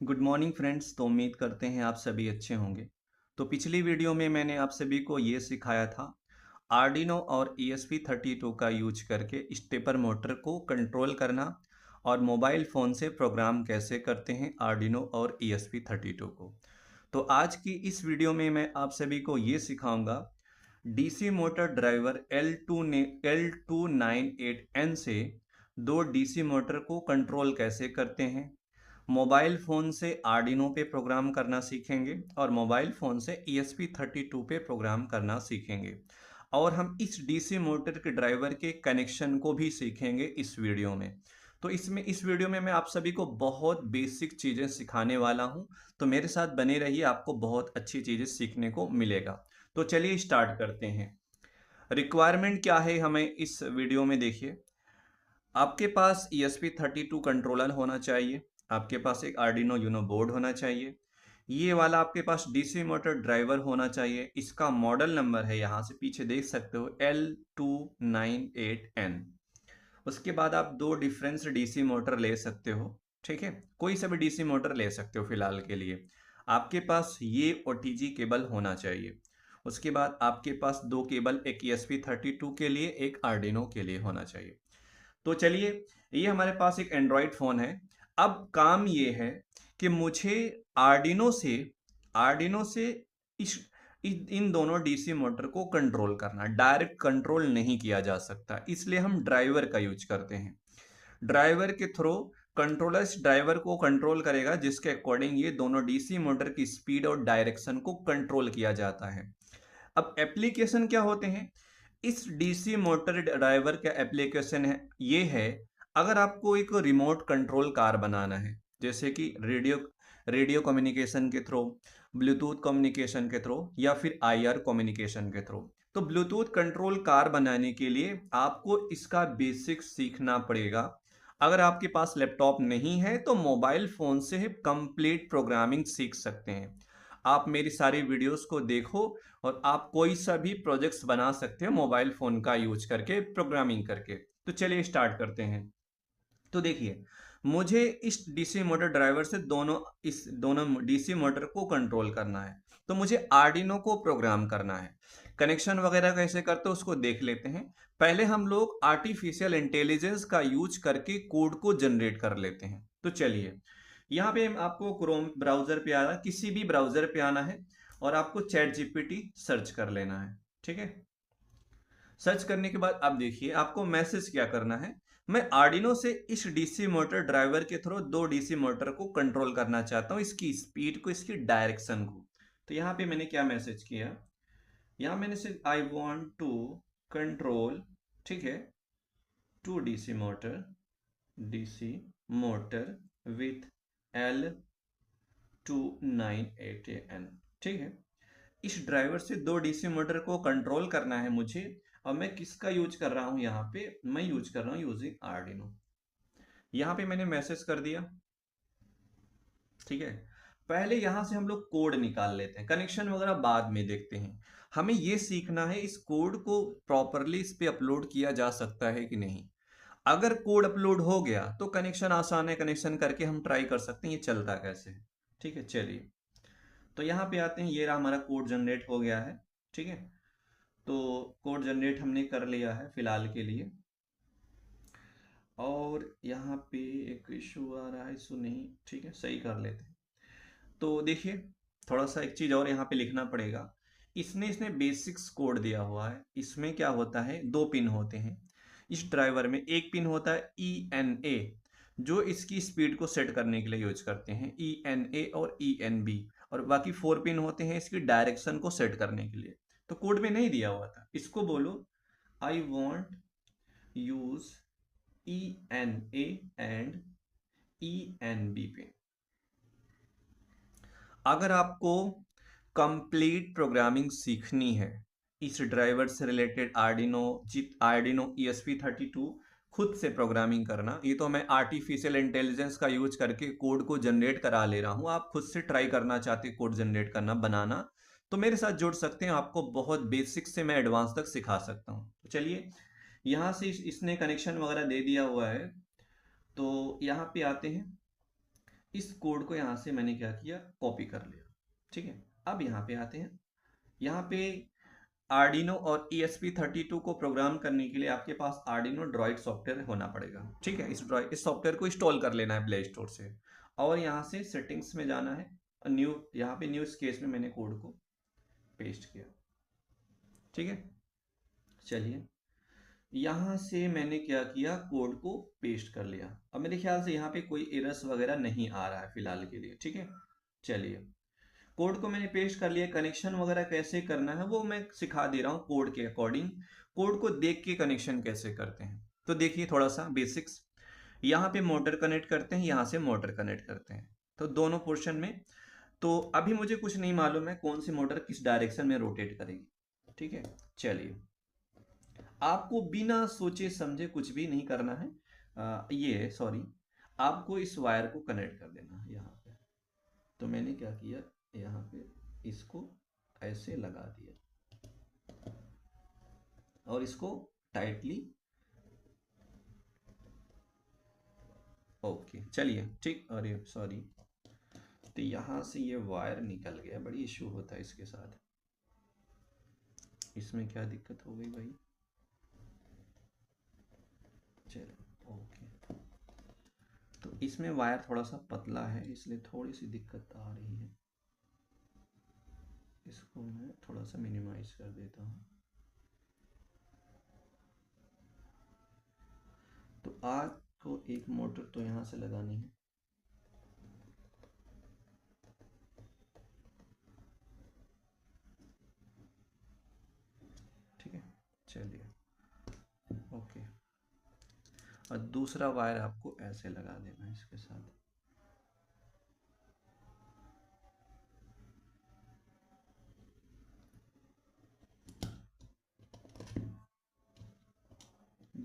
Good morning friends. तो उम्मीद करते हैं आप सभी अच्छे होंगे। तो पिछली वीडियो में मैंने आप सभी को ये सिखाया था आर्डिनो और ESP32 का यूज करके स्टेपर मोटर को कंट्रोल करना और मोबाइल फ़ोन से प्रोग्राम कैसे करते हैं आर्डिनो और ESP32 को। तो आज की इस वीडियो में मैं आप सभी को ये सिखाऊंगा डीसी मोटर ड्राइवर L298N से दो डीसी मोटर को कंट्रोल कैसे करते हैं। मोबाइल फ़ोन से आर्डिनो पे प्रोग्राम करना सीखेंगे और मोबाइल फ़ोन से ESP32 पे प्रोग्राम करना सीखेंगे। और हम इस डीसी मोटर के ड्राइवर के कनेक्शन को भी सीखेंगे इस वीडियो में। तो इस वीडियो में मैं आप सभी को बहुत बेसिक चीज़ें सिखाने वाला हूं। तो मेरे साथ बने रहिए, आपको बहुत अच्छी चीज़ें सीखने को मिलेगा। तो चलिए स्टार्ट करते हैं। रिक्वायरमेंट क्या है हमें इस वीडियो में, देखिए। आपके पास ESP32 कंट्रोलर होना चाहिए, आपके पास एक आर्डिनो यूनो बोर्ड होना चाहिए, ये वाला आपके पास डीसी मोटर ड्राइवर होना चाहिए। इसका मॉडल नंबर है, यहाँ से पीछे देख सकते हो, L298N। उसके बाद आप दो डिफरेंस डीसी मोटर ले सकते हो, ठीक है। कोई सा भी डीसी मोटर ले सकते हो फिलहाल के लिए। आपके पास ये OTG केबल होना चाहिए। उसके बाद आपके पास दो केबल, एक ESP32 के लिए, एक आर्डिनो के लिए होना चाहिए। तो चलिए, ये हमारे पास एक एंड्रॉयड फ़ोन है। अब काम ये है कि मुझे आर्डिनो से इस इन दोनों डीसी मोटर को कंट्रोल करना। डायरेक्ट कंट्रोल नहीं किया जा सकता, इसलिए हम ड्राइवर का यूज करते हैं। ड्राइवर के थ्रू कंट्रोलर इस ड्राइवर को कंट्रोल करेगा, जिसके अकॉर्डिंग ये दोनों डीसी मोटर की स्पीड और डायरेक्शन को कंट्रोल किया जाता है। अब एप्लीकेशन क्या होते हैं इस डीसी मोटर ड्राइवर का? एप्लीकेशन है ये है, अगर आपको एक रिमोट कंट्रोल कार बनाना है, जैसे कि रेडियो रेडियो कम्युनिकेशन के थ्रू, ब्लूटूथ कम्युनिकेशन के थ्रू, या फिर IR कम्युनिकेशन के थ्रू। तो ब्लूटूथ कंट्रोल कार बनाने के लिए आपको इसका बेसिक सीखना पड़ेगा। अगर आपके पास लैपटॉप नहीं है तो मोबाइल फ़ोन से ही कंप्लीट प्रोग्रामिंग सीख सकते हैं। आप मेरी सारी वीडियोस को देखो और आप कोई सा भी प्रोजेक्ट्स बना सकते हो मोबाइल फ़ोन का यूज करके, प्रोग्रामिंग करके। तो चलिए स्टार्ट करते हैं। तो देखिए, मुझे इस डीसी मोटर ड्राइवर से दोनों डीसी मोटर को कंट्रोल करना है। तो मुझे आर्डिनो को प्रोग्राम करना है। कनेक्शन वगैरह कैसे करते हैं उसको देख लेते हैं। पहले हम लोग आर्टिफिशियल इंटेलिजेंस का यूज करके कोड को जनरेट कर लेते हैं। तो चलिए, यहाँ पे आपको क्रोम ब्राउजर पे आना, किसी भी ब्राउजर पे आना है और आपको चैट जीपीटी सर्च कर लेना है, ठीक है। सर्च करने के बाद अब देखिए, आपको मैसेज क्या करना है। मैं आर्डिनो से इस डीसी मोटर ड्राइवर के थ्रू दो डीसी मोटर को कंट्रोल करना चाहता हूँ, इसकी स्पीड को, इसकी डायरेक्शन को। तो यहाँ पे मैंने क्या मैसेज किया, यहाँ मैंने सिर्फ आई वॉन्ट टू कंट्रोल, ठीक है, to DC motor with L298N, ठीक है। इस ड्राइवर से दो डीसी मोटर को कंट्रोल करना है मुझे। और मैं किसका यूज कर रहा हूं, यहाँ पे मैं यूज कर रहा हूं यूजिंग आर्डिनो। यहाँ पे मैंने मैसेज कर दिया, ठीक है। पहले यहां से हम लोग कोड निकाल लेते हैं, कनेक्शन वगैरह बाद में देखते हैं। हमें ये सीखना है इस कोड को प्रॉपरली इस पे अपलोड किया जा सकता है कि नहीं। अगर कोड अपलोड हो गया तो कनेक्शन आसान है, कनेक्शन करके हम ट्राई कर सकते हैं ये चलता कैसे है, ठीक है। चलिए, तो यहाँ पे आते हैं, ये रहा हमारा कोड जनरेट हो गया है, ठीक है। तो कोड जनरेट हमने कर लिया है फिलहाल के लिए। और यहाँ पे एक इशू आ रहा है, इशू नहीं, ठीक है, सही कर लेते हैं। तो देखिए, थोड़ा सा एक चीज़ और यहाँ पे लिखना पड़ेगा। इसने बेसिक्स कोड दिया हुआ है। इसमें क्या होता है, दो पिन होते हैं इस ड्राइवर में। एक पिन होता है ENA, जो इसकी स्पीड को सेट करने के लिए यूज करते हैं, ENA और ENB। और बाकी 4 पिन होते हैं इसकी डायरेक्शन को सेट करने के लिए। तो कोड में नहीं दिया हुआ था, इसको बोलो I want use ENA and ENB पे। अगर आपको कंप्लीट प्रोग्रामिंग सीखनी है इस ड्राइवर से रिलेटेड, आर्डिनो ESP32 खुद से प्रोग्रामिंग करना, ये तो मैं आर्टिफिशियल इंटेलिजेंस का यूज करके कोड को जनरेट करा ले रहा हूँ। आप खुद से ट्राई करना चाहते हैं कोड जनरेट करना, बनाना, तो मेरे साथ जुड़ सकते हैं। आपको बहुत बेसिक से मैं एडवांस तक सिखा सकता हूँ। तो चलिए, यहाँ से इसने कनेक्शन वगैरह दे दिया हुआ है। तो यहाँ पे आते हैं, इस कोड को यहाँ से मैंने क्या किया, कॉपी कर लिया। ठीक है, अब यहाँ पे आते हैं। यहाँ पे आर्डिनो और ESP32 को प्रोग्राम करने के लिए आपके पास आर्डिनो ड्रॉइड सॉफ्टवेयर होना पड़ेगा। ठीक है, इस सॉफ्टवेयर को इंस्टॉल कर लेना है प्ले स्टोर से, और यहाँ से सेटिंग्स में जाना है। न्यू, यहाँ पे न्यू केस में मैंने कोड को पेस्ट किया। ठीक है, चलिए यहाँ से मैंने क्या किया, कोड को पेस्ट कर लिया। अब मेरे ख्याल से यहाँ पे कोई एरर्स वगैरह नहीं आ रहा है फिलहाल के लिए। ठीक है, चलिए कोड को मैंने पेस्ट कर लिया। कनेक्शन वगैरह कैसे करना है वो मैं सिखा दे रहा हूँ कोड के अकॉर्डिंग। कोड को देख के कनेक्शन कैसे करते हैं, तो देखिए थोड़ा सा बेसिक्स। यहाँ पे मोटर कनेक्ट करते हैं, यहाँ से मोटर कनेक्ट करते हैं, तो दोनों पोर्शन में। तो अभी मुझे कुछ नहीं मालूम है कौन सी मोटर किस डायरेक्शन में रोटेट करेगी। ठीक है, चलिए आपको बिना सोचे समझे कुछ भी नहीं करना है। ये सॉरी, आपको इस वायर को कनेक्ट कर देना है यहाँ पे। तो मैंने क्या किया, यहाँ पे इसको ऐसे लगा दिया और इसको टाइटली। ओके चलिए ठीक, अरे सॉरी, तो यहाँ से ये वायर निकल गया, बड़ी इशू होता है इसके साथ। इसमें क्या दिक्कत हो गई भाई, चलो ओके। तो इसमें वायर थोड़ा सा पतला है, इसलिए थोड़ी सी दिक्कत आ रही है। इसको मैं थोड़ा सा मिनिमाइज कर देता हूँ। तो आपको एक मोटर तो यहाँ से लगानी है। ठीक है, चलिए ओके। और दूसरा वायर आपको ऐसे लगा देना है इसके साथ।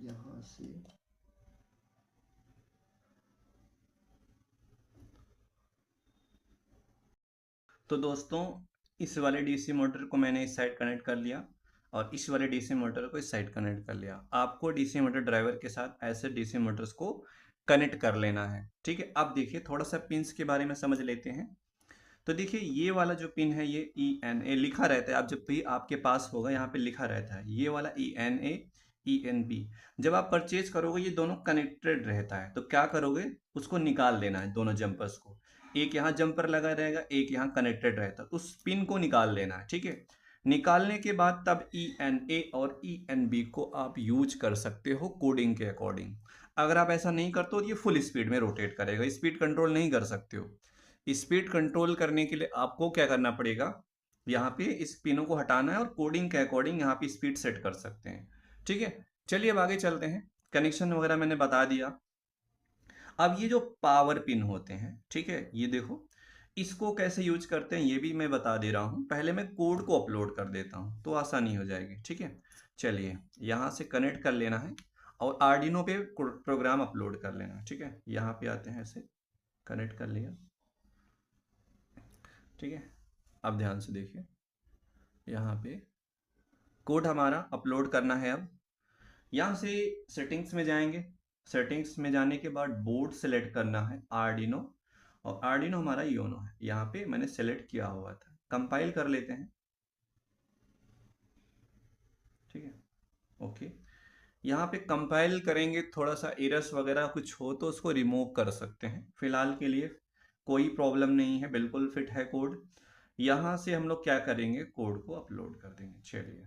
यहाँ से तो दोस्तों इस वाले डीसी मोटर को मैंने इस साइड कनेक्ट कर लिया और इस वाले डीसी मोटर को इस साइड कनेक्ट कर लिया। आपको डीसी मोटर ड्राइवर के साथ ऐसे डीसी मोटर्स को कनेक्ट कर लेना है। ठीक है, अब देखिए थोड़ा सा पिंस के बारे में समझ लेते हैं। तो देखिए ये वाला जो पिन है ये ENA लिखा रहता है, आप जब भी आपके पास होगा यहाँ पे लिखा रहता है ये वाला ENA ENB। जब आप परचेज करोगे ये दोनों कनेक्टेड रहता है, तो क्या करोगे, उसको निकाल लेना है दोनों जंपर्स को। एक यहाँ जंपर लगा रहेगा, एक यहाँ कनेक्टेड रहता है, उस पिन को निकाल लेना है। ठीक है, निकालने के बाद तब ENA और ENB को आप यूज कर सकते हो कोडिंग के अकॉर्डिंग। अगर आप ऐसा नहीं करते हो तो ये फुल स्पीड में रोटेट करेगा, स्पीड कंट्रोल नहीं कर सकते हो। स्पीड कंट्रोल करने के लिए आपको क्या करना पड़ेगा, यहाँ पे इस पिनों को हटाना है और कोडिंग के अकॉर्डिंग यहाँ पे स्पीड सेट कर सकते हैं। ठीक है, चलिए अब आगे चलते हैं। कनेक्शन वगैरह मैंने बता दिया। अब ये जो पावर पिन होते हैं, ठीक है, ये देखो इसको कैसे यूज करते हैं ये भी मैं बता दे रहा हूँ। पहले मैं कोड को अपलोड कर देता हूँ तो आसानी हो जाएगी। ठीक है, चलिए यहाँ से कनेक्ट कर लेना है और आर्डिनो पे प्रोग्राम अपलोड कर लेना है। ठीक है, यहाँ पे आते हैं, ऐसे कनेक्ट कर लिया। ठीक है, अब ध्यान से देखिए, यहाँ पे कोड हमारा अपलोड करना है। अब यहाँ से सेटिंग्स में जाएंगे। सेटिंग्स में जाने के बाद बोर्ड सेलेक्ट करना है आर्डिनो, और आर्डिनो हमारा योनो है, यहाँ पे मैंने सेलेक्ट किया हुआ था। कंपाइल कर लेते हैं। ठीक है, ओके। यहाँ पे कंपाइल करेंगे, थोड़ा सा एरर्स वगैरह कुछ हो तो उसको रिमूव कर सकते हैं। फिलहाल के लिए कोई प्रॉब्लम नहीं है, बिल्कुल फिट है कोड। यहाँ से हम लोग क्या करेंगे, कोड को अपलोड कर देंगे। चलिए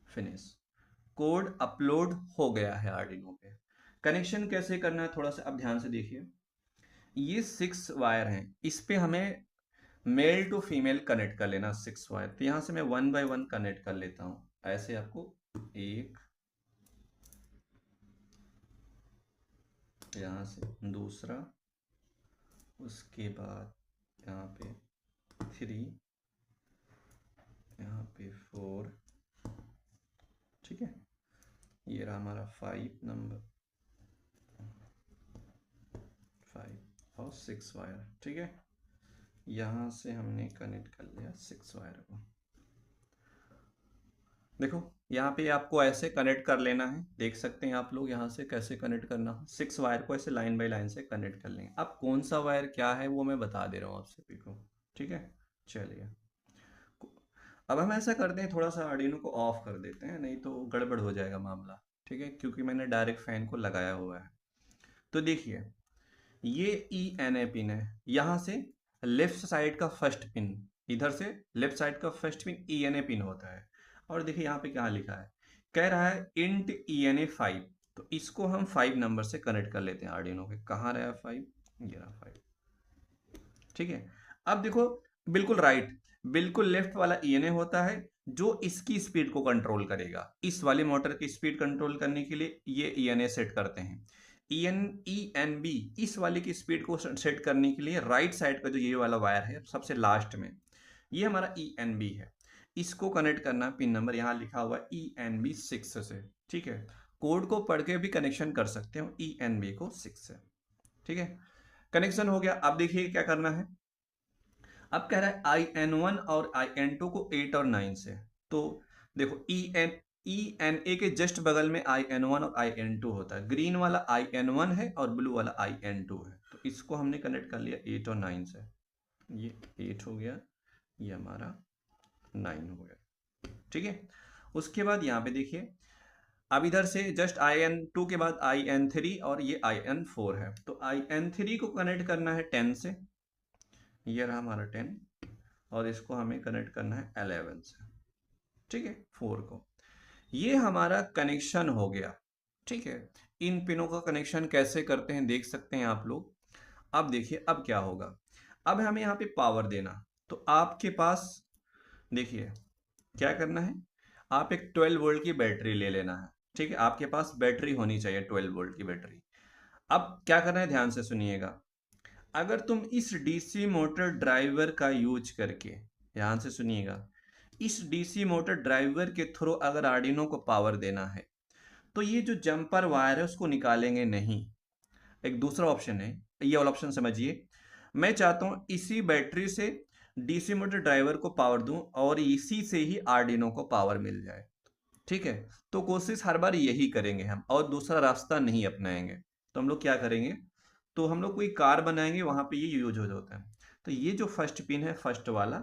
फिनिश, कोड अपलोड हो गया है आर्डिनो पे। कनेक्शन कैसे करना है थोड़ा सा अब ध्यान से देखिए। ये 6 वायर हैं, इस पे हमें मेल टू फीमेल कनेक्ट कर लेना 6 वायर। तो यहाँ से मैं 1 बाय 1 कनेक्ट कर लेता हूँ। ऐसे आपको एक, यहाँ से दूसरा, उसके बाद यहाँ पे 3, यहाँ पे 4। ठीक है, ये रहा हमारा 5 नंबर, 5 और 6 वायर। ठीक है, यहाँ से हमने कनेक्ट कर लिया 6 वायर को। देखो यहाँ पे आपको ऐसे कनेक्ट कर लेना है, देख सकते हैं आप लोग यहाँ से कैसे कनेक्ट करना है। 6 वायर को ऐसे लाइन बाय लाइन से कनेक्ट कर लेंगे। अब कौन सा वायर क्या है वो मैं बता दे रहा हूँ आप सभी को, ठीक है। चलिए, अब हम ऐसा करते हैं, थोड़ा सा आर्डिनो को ऑफ कर देते हैं, नहीं तो गड़बड़ हो जाएगा मामला, ठीक है, क्योंकि मैंने डायरेक्ट फैन को लगाया हुआ है। तो देखिए, ये ई एन ए पिन है, यहाँ से लेफ्ट साइड का फर्स्ट पिन, इधर से लेफ्ट साइड का first pin E N A pin होता है। और देखिए यहाँ पे क्या लिखा है, कह रहा है इंट ई एन ए 5। तो इसको हम 5 नंबर से कनेक्ट कर लेते हैं आर्डिनो के। कहाँ रहा 5, ये रहा 5, ठीक है। अब देखो, बिल्कुल राइट, बिल्कुल लेफ्ट वाला ई एन ए होता है जो इसकी स्पीड को कंट्रोल करेगा। इस वाली मोटर की स्पीड कंट्रोल करने के लिए ये ई एन ए सेट करते हैं। ई एन बी इस वाले की स्पीड को सेट करने के लिए राइट साइड का जो ये वाला वायर है सबसे लास्ट में, ये हमारा ई एन बी है। इसको कनेक्ट करना, पिन नंबर यहाँ लिखा हुआ है ई एन बी 6 से, ठीक है। कोड को पढ़ के भी कनेक्शन कर सकते हो ई एन बी को 6 से, ठीक है। कनेक्शन हो गया। अब देखिए क्या करना है, अब कह रहा है आई एन वन और आई एन टू को 8 और 9 से। तो देखो ई एन ए के जस्ट बगल में आई एन वन और आई एन टू होता है। ग्रीन वाला आई एन वन है और ब्लू वाला आई एन टू है। तो इसको हमने कनेक्ट कर लिया 8 और 9 से। ये 8 हो गया, ये हमारा 9 हो गया, ठीक है। उसके बाद यहाँ पे देखिए, अब इधर से जस्ट आई एन टू के बाद आई एन थ्री और ये आई एन फोर है। तो आई एन थ्री को कनेक्ट करना है 10 से, ये रहा हमारा 10, और इसको हमें कनेक्ट करना है 11 से, ठीक है, 4 को। ये हमारा कनेक्शन हो गया, ठीक है। इन पिनों का कनेक्शन कैसे करते हैं देख सकते हैं आप लोग। अब देखिए अब क्या होगा, अब हमें यहाँ पे पावर देना। तो आपके पास देखिए क्या करना है, आप एक 12 वोल्ट की बैटरी ले लेना है, ठीक है। आपके पास बैटरी होनी चाहिए 12 वोल्ट की बैटरी। अब क्या करना है, ध्यान से सुनिएगा। अगर तुम इस डीसी मोटर ड्राइवर का यूज करके, ध्यान से सुनिएगा, इस डीसी मोटर ड्राइवर के थ्रू अगर आर्डिनो को पावर देना है तो ये जो जंपर वायर है उसको निकालेंगे नहीं। एक दूसरा ऑप्शन है, ये वाला ऑप्शन समझिए। मैं चाहता हूं इसी बैटरी से डीसी मोटर ड्राइवर को पावर दूं और इसी से ही आर्डिनो को पावर मिल जाए, ठीक है। तो कोशिश हर बार यही करेंगे हम, और दूसरा रास्ता नहीं अपनाएंगे। तो हम लोग क्या करेंगे, तो हम लोग कोई कार बनाएंगे, वहां पे ये यूज हो जाता है। तो ये जो फर्स्ट पिन है, फर्स्ट वाला,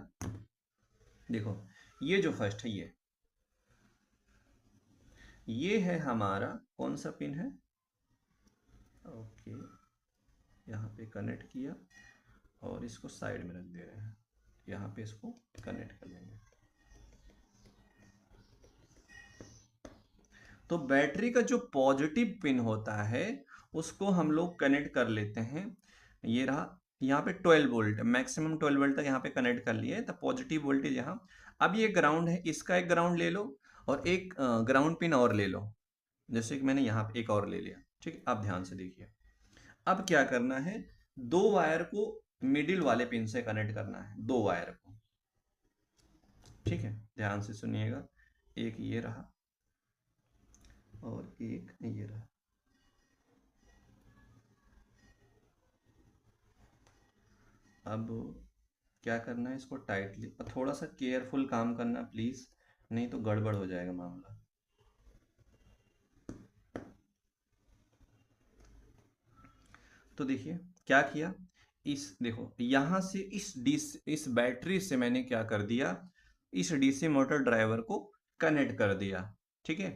देखो ये जो फर्स्ट है, ये है हमारा कौन सा पिन है, ओके, यहाँ पे कनेक्ट किया और इसको साइड में रख दे रहे हैं, यहाँ पे इसको कनेक्ट कर देंगे। तो बैटरी का जो पॉजिटिव पिन होता है उसको हम लोग कनेक्ट कर लेते हैं। ये रहा, यहाँ पे 12 वोल्ट, मैक्सिमम 12 वोल्ट तक यहाँ पे कनेक्ट कर लिए, तो पॉजिटिव वोल्टेज यहाँ। अब ये ग्राउंड है, इसका एक ग्राउंड ले लो और एक ग्राउंड पिन और ले लो, जैसे कि मैंने यहाँ पे एक और ले लिया, ठीक है। अब ध्यान से देखिए, अब क्या करना है, दो वायर को मिडिल वाले पिन से कनेक्ट करना है, दो वायर को, ठीक है। ध्यान से सुनिएगा, एक ये रहा और एक ये रहा। अब क्या करना है, इसको टाइटली, थोड़ा सा केयरफुल काम करना प्लीज, नहीं तो गड़बड़ हो जाएगा मामला। तो देखिए क्या किया, इस देखो यहां से इस बैटरी से मैंने क्या कर दिया, इस डीसी मोटर ड्राइवर को कनेक्ट कर दिया, ठीक है।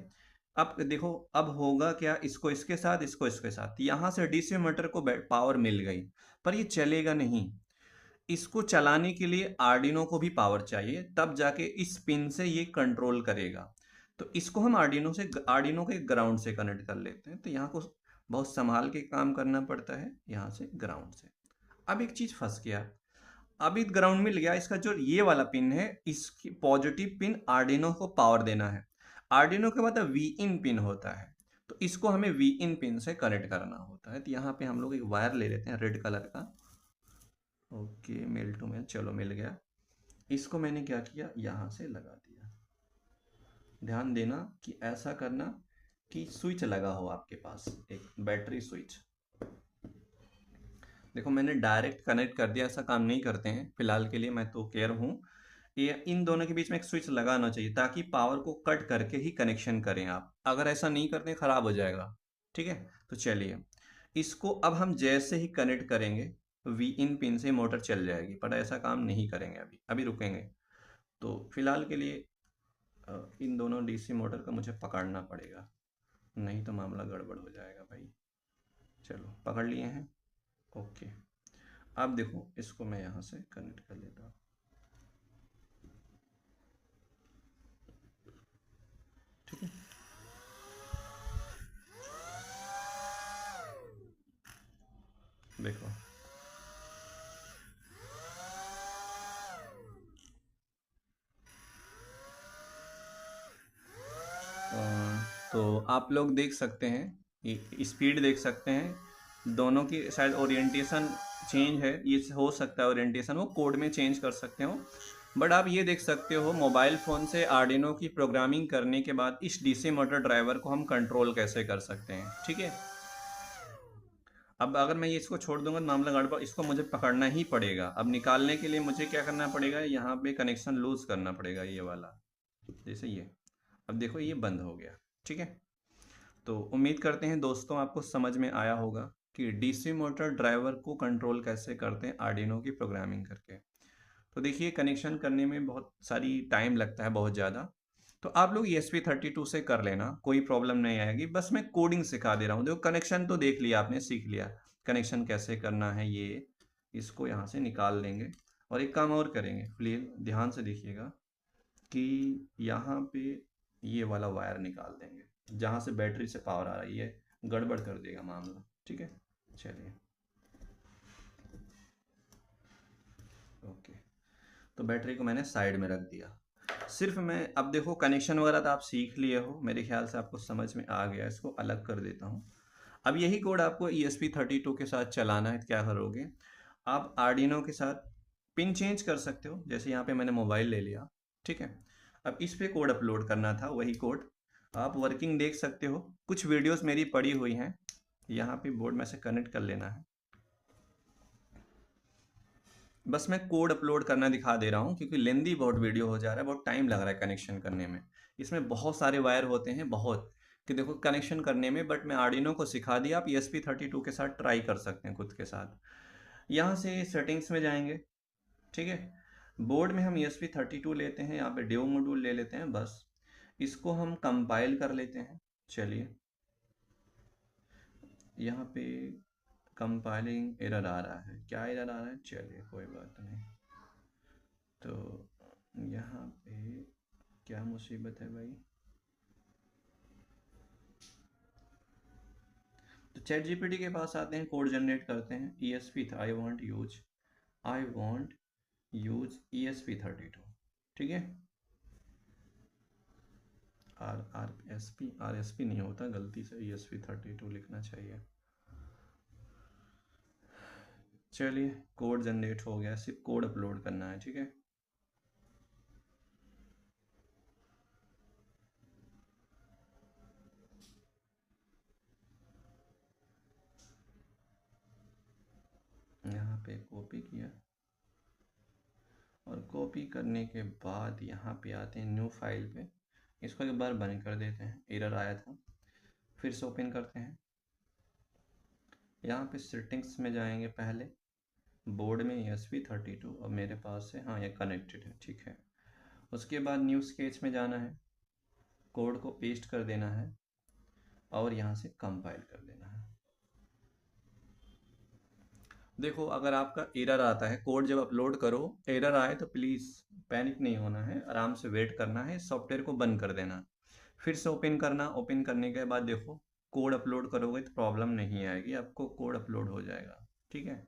अब देखो अब होगा क्या, इसको इसके साथ, इसको इसके साथ, यहां से डीसी मोटर को पावर मिल गई, पर ये चलेगा नहीं। इसको चलाने के लिए आर्डिनो को भी पावर चाहिए, तब जाके इस पिन से ये कंट्रोल करेगा। तो इसको हम आर्डिनो के ग्राउंड से कनेक्ट कर लेते हैं। तो यहाँ को बहुत संभाल के काम करना पड़ता है, यहाँ से ग्राउंड से। अब एक चीज फंस गया, अभी ग्राउंड मिल गया, इसका जो ये वाला पिन है, इसकी पॉजिटिव पिन आर्डिनो को पावर देना है। आर्डिनो के बाद वी इन पिन होता है, तो इसको हमें वी इन पिन से कनेक्ट करना होता है। तो यहाँ पे हम लोग एक वायर ले लेते हैं रेड कलर का, ओके, मेल टू मेल, चलो मिल गया। इसको मैंने क्या किया, यहाँ से लगा दिया। ध्यान देना कि ऐसा करना कि स्विच लगा हो आपके पास, एक बैटरी स्विच। देखो मैंने डायरेक्ट कनेक्ट कर दिया, ऐसा काम नहीं करते हैं फिलहाल के लिए, मैं तो केयर हूँ। ये इन दोनों के बीच में एक स्विच लगाना चाहिए ताकि पावर को कट करके ही कनेक्शन करें आप। अगर ऐसा नहीं करते खराब हो जाएगा। ठीक है, तो चलिए इसको अब हम जैसे ही कनेक्ट करेंगे वी इन पिन से मोटर चल जाएगी, पर ऐसा काम नहीं करेंगे, अभी अभी रुकेंगे। तो फिलहाल के लिए इन दोनों डीसी मोटर का मुझे पकड़ना पड़ेगा, नहीं तो मामला गड़बड़ हो जाएगा भाई। चलो पकड़ लिए हैं, ओके। अब देखो इसको मैं यहाँ से कनेक्ट कर लेता हूँ। ठीक है, देखो तो आप लोग देख सकते हैं, स्पीड देख सकते हैं, दोनों की शायद ओरिएंटेशन चेंज है, ये हो सकता है ओरिएंटेशन वो कोड में चेंज कर सकते हो। बट आप ये देख सकते हो मोबाइल फ़ोन से आर्डिनो की प्रोग्रामिंग करने के बाद इस डीसी मोटर ड्राइवर को हम कंट्रोल कैसे कर सकते हैं। ठीक है, अब अगर मैं ये इसको छोड़ दूंगा तो मामला गड़बड़, इसको मुझे पकड़ना ही पड़ेगा। अब निकालने के लिए मुझे क्या करना पड़ेगा, यहाँ पे कनेक्शन लूज करना पड़ेगा, ये वाला, जैसे ये। अब देखो ये बंद हो गया। ठीक है, तो उम्मीद करते हैं दोस्तों आपको समझ में आया होगा कि डीसी मोटर ड्राइवर को कंट्रोल कैसे करते हैं आर्डिनो की प्रोग्रामिंग करके। तो देखिए कनेक्शन करने में बहुत सारी टाइम लगता है, बहुत ज़्यादा। तो आप लोग ESP32 से कर लेना, कोई प्रॉब्लम नहीं आएगी। बस मैं कोडिंग सिखा दे रहा हूँ। देखो कनेक्शन तो देख लिया आपने, सीख लिया कनेक्शन कैसे करना है। ये इसको यहाँ से निकाल देंगे और एक काम और करेंगे, प्लीज़ ध्यान से देखिएगा कि यहाँ पे ये वाला वायर निकाल देंगे जहाँ से बैटरी से पावर आ रही है, गड़बड़ कर देगा मामला। ठीक है, चलिए ओके। तो बैटरी को मैंने साइड में रख दिया। सिर्फ मैं अब देखो कनेक्शन वगैरह तो आप सीख लिए हो, मेरे ख्याल से आपको समझ में आ गया। इसको अलग कर देता हूँ। अब यही कोड आपको ESP32 के साथ चलाना है। क्या करोगे आप, आर्डिनो के साथ पिन चेंज कर सकते हो। जैसे यहाँ पे मैंने मोबाइल ले लिया, ठीक है। अब इस पे कोड अपलोड करना था, वही कोड आप वर्किंग देख सकते हो। कुछ वीडियोस मेरी पड़ी हुई हैं, यहाँ पे बोर्ड में से कनेक्ट कर लेना है। बस मैं कोड अपलोड करना दिखा दे रहा हूँ क्योंकि लेंदी बहुत वीडियो हो जा रहा है, बहुत टाइम लग रहा है कनेक्शन करने में। इसमें बहुत सारे वायर होते हैं, बहुत, कि देखो कनेक्शन करने में। बट मैं आर्डिनो को सिखा दिया, आप ESP32 के साथ ट्राई कर सकते हैं खुद के साथ। यहाँ से सेटिंग्स में जाएंगे, ठीक है। बोर्ड में हम ESP32 लेते हैं, यहाँ पे डेमो मॉड्यूल ले लेते हैं। बस इसको हम कंपाइल कर लेते हैं। चलिए यहाँ पे कंपाइलिंग एरर आ रहा है, क्या एरर आ रहा है, चलिए कोई बात नहीं। तो यहाँ पे क्या मुसीबत है भाई। तो चैट जीपीटी के पास आते हैं, कोड जनरेट करते हैं। ESP था, आई वॉन्ट यूज ESP32। ठीक है, RSP नहीं होता, गलती से ESP32 लिखना चाहिए। चलिए कोड जनरेट हो गया, सिर्फ कोड अपलोड करना है। ठीक है, यहाँ पे कॉपी किया और कॉपी करने के बाद यहाँ पे आते हैं न्यू फाइल पे। इसको एक बार बंद कर देते हैं, एरर आया था। फिर से ओपन करते हैं, यहाँ पे सेटिंग्स में जाएंगे। पहले बोर्ड में ESP32 अब मेरे पास है, हाँ ये कनेक्टेड है, ठीक है। उसके बाद न्यू स्केच में जाना है, कोड को पेस्ट कर देना है और यहाँ से कंपाइल कर देना है। देखो अगर आपका एरर आता है, कोड जब अपलोड करो एरर आए तो प्लीज़ पैनिक नहीं होना है, आराम से वेट करना है, सॉफ्टवेयर को बंद कर देना, फिर से ओपन करना। ओपन करने के बाद देखो कोड अपलोड करोगे तो प्रॉब्लम नहीं आएगी, आपको कोड अपलोड हो जाएगा। ठीक है,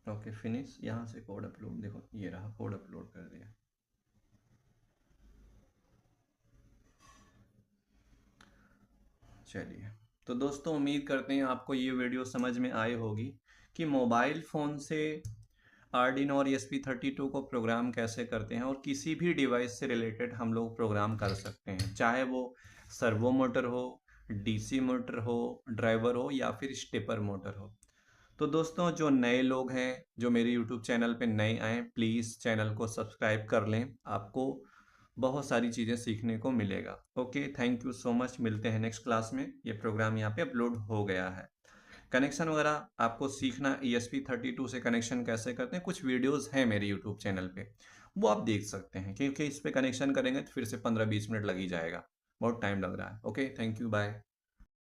ओके फिनिश। यहाँ से कोड अपलोड, देखो ये रहा, कोड अपलोड कर दिया। चलिए, तो दोस्तों उम्मीद करते हैं आपको ये वीडियो समझ में आई होगी कि मोबाइल फ़ोन से आर्डिनो और ESP32 को प्रोग्राम कैसे करते हैं, और किसी भी डिवाइस से रिलेटेड हम लोग प्रोग्राम कर सकते हैं, चाहे वो सर्वो मोटर हो, डीसी मोटर हो, ड्राइवर हो या फिर स्टेपर मोटर हो। तो दोस्तों जो नए लोग हैं, जो मेरे यूट्यूब चैनल पे नए आए, प्लीज़ चैनल को सब्सक्राइब कर लें। आपको बहुत सारी चीज़ें सीखने को मिलेगा। Okay, thank you so much. मिलते हैं नेक्स्ट क्लास में। ये प्रोग्राम यहाँ पे अपलोड हो गया है। कनेक्शन वगैरह आपको सीखना, ESP32 से कनेक्शन कैसे करते हैं, कुछ वीडियोस हैं मेरे यूट्यूब चैनल पे, वो आप देख सकते हैं, क्योंकि इस पे कनेक्शन करेंगे तो फिर से 15-20 मिनट लग ही जाएगा, बहुत टाइम लग रहा है। Okay, thank you, bye.